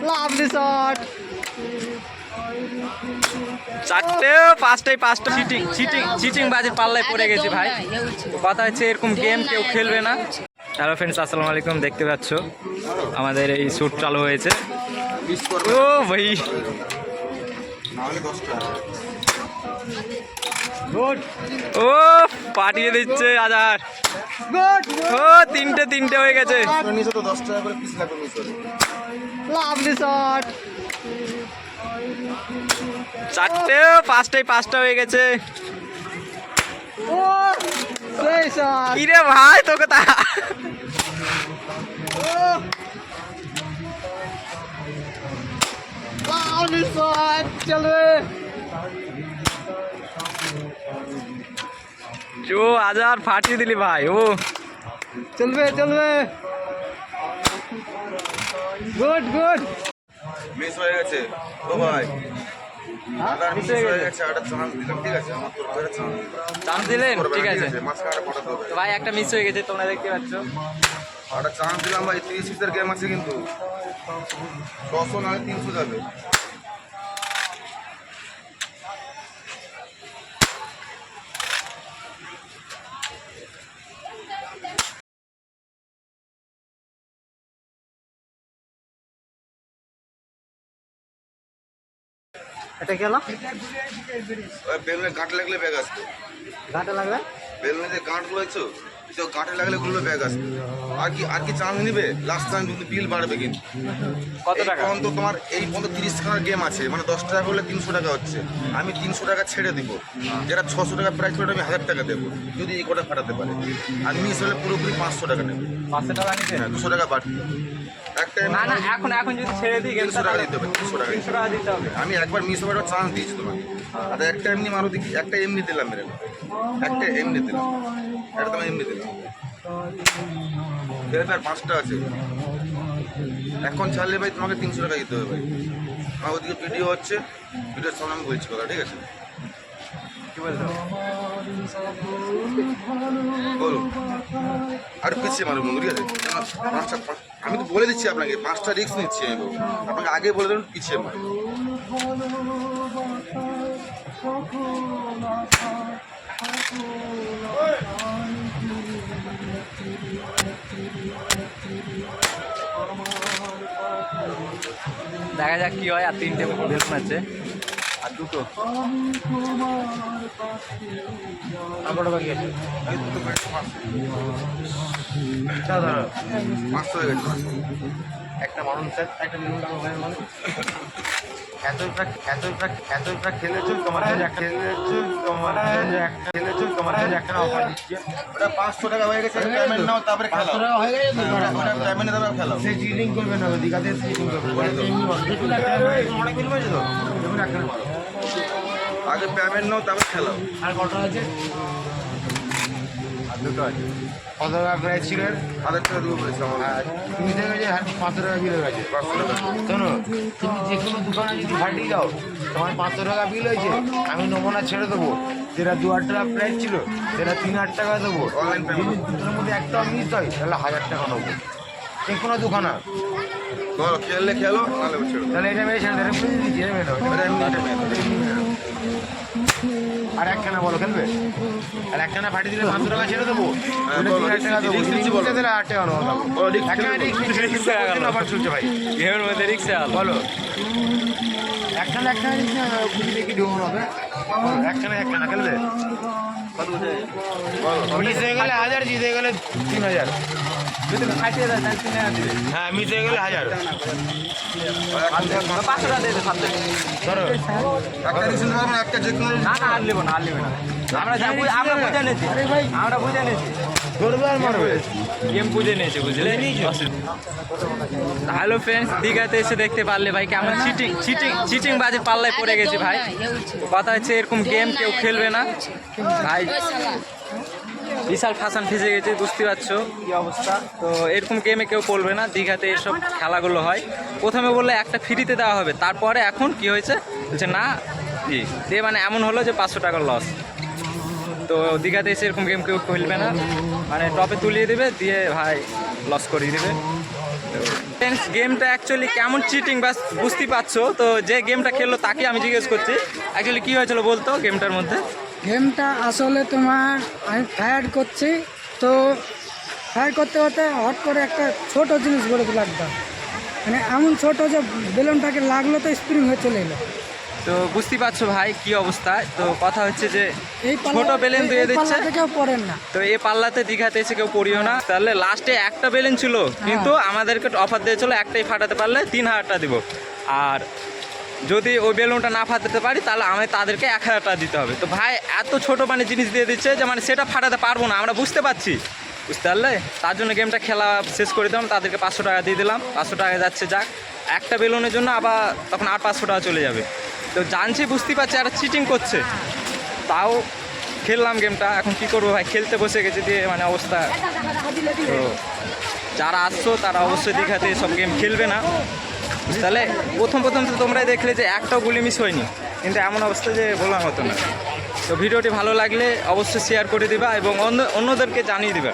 Lovely shot. চারটে পাঁচটা cheating বাজে পাল্লায় পড়ে গেছি ভাই। কথা হচ্ছে এরকম গেম কেউ খেলবে না। হ্যালো ফ্রেন্ডস, আসসালামু আলাইকুম। দেখতে পাচ্ছ আমাদের এই শ্যুট চালু হয়েছে। ও ভাই ও পাঠিয়ে দিচ্ছে আজার। ও তিনটে হয়ে গেছে। Lovely shot. চারটে পাঁচটা হয়ে গেছে। ও সেই শট। কিরে ভাই তোকে তা লাভলি শট। চলবে ও আজার ফাটিয়ে দিলি ভাই। ও চলবে চলবে। Good good. মিস হয়ে গেছে ও ভাই, আদার মিস হয়ে হয়ে গেছে। গেছে। একটা চান্স দিলাম, ঠিক আছে? আমার তোর ঘরে চান্স দিলাম, চান্স দিলেন, ঠিক আছে। মাঝখানে পটাতে হবে। তো ভাই একটা মিস হয়ে গেছে, তোমরা দেখতে পাচ্ছ। একটা চান্স দিলাম ভাই। 30 এর গেম আছে কিন্তু 600 নাহলে 300 যাবে। এটা গেল। ওই বেলনে গাঁট লাগলে ব্যাগ আসবে। ঘাটে লাগবে। বেলনে যে গাঁট গুলোছো, তো গাঁটে লাগলে গুলো ব্যাগ আসবে। আর কি চান্স নিবে? লাস্ট টাইম কিন্তু বিল বাড়বে কিন্তু। কত টাকা? এখন তো তোমার এই পর্যন্ত 30 টাকার গেম আছে, মানে 10 টাকা করলে 300 টাকা হচ্ছে। আমি 300 টাকা ছেড়ে দিব, যেটা 600 টাকা প্রাইস করে আমি 1000 টাকা দেবো যদি এই কোটা ফাটাতে পারে। আর মিস হলে পুরোপুরি 500 টাকা নেবে। 500 টাকা নিতে? হ্যাঁ, 200 টাকা বাড়বে। একটা না না, এখন যদি ছেড়ে দিই 300 টাকা দিতে হবে। 300 টাকা 300 টাকা দিতে হবে। আমি একবার মিস হওয়ার চান্স দিয়েছি তোমাকে। আর একটা এমনি মারো দেখি, একটা এমনি দিলাম মেরে, একটা এমনি দিলাম, একটা তোমার এমনি দিলাম। এবার 5টা আছে। এখন ছাড়লে ভাই তোমাকে 300 টাকা দিতে হবে ভাই। আমার ওদিকে ভিডিও হচ্ছে, ভিডিওর সামনে আমি বলছি কথা, ঠিক আছে? কি বলছো? বলো। আর পিছিয়ে মারো বন্ধু, ঠিক আছে? আমি তো বলে দিচ্ছি আপনাকে, 5টা রিস্ক নিচ্ছি আমি বাবু। আপনাকে আগে বলে দেবেন পিছিয়ে মারো। দেখা যাক কি হয়। আর 3টে বেলুন আছে, আর 2টো। আর কত বাকি আছে? এই দুটো করে 500 হয়ে গেছে। একটা মানুষ একটা মিনিট মানে এতটা খেলেছো তোমার একটা অফার দিচ্ছে। ওটা 500 টাকা হয়ে গেছে, পেমেন্ট নাও তারপরে খেলাও। হয়ে গেছে তো। ওটা পেমেন্ট দেবে খেলাও। সে চিটিং করবে না, দীঘাতে চিটিং করবে। অনেক মিল হয়েছে তো, দেখুন একটা মারো। আগে পেমেন্ট নাও তারপরে খেলাও। আর কটা আছে? আর 2টো আছে। কত টাকা প্রাইস ছিল? 1000 টাকা দেবো বলেছে আমার। তুমি দেখে গেছে 500 টাকা বিল হয়ে গেছে। 500 টাকা। শোনো, তুমি যে কোনো দোকানে যদি ফাটিয়ে যাও, তোমার 500 টাকা বিল হয়েছে, আমি নেবো না, ছেড়ে দেবো। যেটা 2000 টাকা প্রাইস ছিল সেটা 3000 টাকা দেবো। Online payment। যদি দুটোর মধ্যে একটাও মিস হয় তাহলে 1000 টাকা নেবো। যে কোনো দোকানে। ধরো খেললে খেলো, নাহলে ছেড়ে দাও। তাহলে এটা মেরে ছেড়ে দেবে, বুঝে দিচ্ছি, এটা মেরে দাও। এটা এমনি এটা মেয়ে দেবে। আর একখানা বলো খেলবে? আর একখানা ফাটিয়ে দিলে 500 টাকা ছেড়ে দেবো। হ্যাঁ, ওটা বলো, 3000 টাকা দেবো। রিস্ক নিচ্ছি, যদি বলো। মিশে দিলে 8 টাকা নেবো। বলো, রিস্ক একখানা নিচ্ছি, রিস্ক নিচ্ছি, রিস্ক হয়ে গেল। অফার চলছে ভাই। গেমের মধ্যে রিক্সা বলো একখানা বুঝি দেখি ঢুকুন হবে। একখানা খেলবে? মিস হয়ে গেলে 1000, জিতে হয়ে গেলে 3000। যদি ফাটিয়ে দেয় তাহলে 3000 দিবে। হ্যাঁ, মিস হয়ে গেলে 1000। 500 টাকা দিয়ে দে, 7 টাকা। ধরো একটা রিস্ক নিতে পারবো না, একটা যে কোনো না না, আর নেবো না। আমরা বুঝে নিয়েছি। আমরা বুঝে নিয়েছি, ধরবে আর মারবে। গেম বুঝে নিয়েছি, বুঝলে? হ্যালো ফ্রেন্ডস, দীঘাতে এসে দেখতে পারলে ভাই কেমন চিটিং বাজে পাল্লায় পড়ে গেছি ভাই। কথা হচ্ছে এরকম গেম কেউ খেলবে না ভাই। বিশাল ফাঁসান ফেসে গেছে, বুঝতে পারছো কি অবস্থা। তো এরকম গেমে কেউ পড়বে না, দীঘাতে এসব খেলাগুলো হয়। প্রথমে বললে একটা ফ্রিতে দেওয়া হবে, তারপরে এখন কি হয়েছে বলছে না দিয়ে, মানে এমন হলো যে 500 টাকার লস। তো দীঘাতে এসে এরকম গেম কেউ খেলবে না, মানে টপে তুলিয়ে দেবে দিয়ে ভাই লস করিয়ে দেবে। তো ফ্রেন্ডস গেমটা অ্যাকচুয়ালি কেমন চিটিং বাস বুঝতে পারছো। তো যে গেমটা খেললো তাকে আমি জিজ্ঞেস করছি অ্যাকচুয়ালি কী হয়েছিল বলতো গেমটার মধ্যে। গেমটা আসলে তোমার আমি ফায়ার করছি, তো ফায়ার করতে করতে হট করে একটা ছোট জিনিস গড়ে দিল একদম, মানে এমন ছোট যে বেলুনটাকে লাগলো তো স্প্রিং হয়ে চলে এলো। তো বুঝতে পারছো ভাই কি অবস্থা। তো কথা হচ্ছে যে এই ছোট বেলুন দিয়ে দিচ্ছে, পাল্লাতে কেউ পড়েন না। তো এই পাল্লাতে দীঘাতে এসে কেউ পড়িও না। তাহলে লাস্টে একটা বেলুন ছিল, কিন্তু আমাদেরকে অফার দিয়েছিল একটাই ফাটাতে পারলে 3000 টাকা দিব, আর যদি ওই বেলুনটা না ফাটাতে পারি তাহলে আমি তাদেরকে 1000 টাকা দিতে হবে। তো ভাই এত ছোট মানে জিনিস দিয়ে দিচ্ছে যে মানে সেটা ফাটাতে পারবো না, আমরা বুঝতে পারছি, বুঝতে পারলে। তার জন্য গেমটা খেলা শেষ করে দিলাম, তাদেরকে 500 টাকা দিয়ে দিলাম। 500 টাকা যাচ্ছে যাক, একটা বেলুনের জন্য আবার তখন আর 500 টাকা চলে যাবে। তো জানছি, বুঝতেই পারছি আর চিটিং করছে, তাও খেললাম গেমটা। এখন কি করবো ভাই, খেলতে বসে গেছে দিয়ে মানে অবস্থা। তো যারা আসছো তারা অবশ্যই দীঘাতে সব গেম খেলবে না, তাহলে প্রথম তো তোমরাই দেখলে যে একটাও গুলি মিস হয়নি, কিন্তু এমন অবস্থা যে বললাম হতো না। তো ভিডিওটি ভালো লাগলে অবশ্যই শেয়ার করে দিবা এবং অন্যদেরকে জানিয়ে দিবা।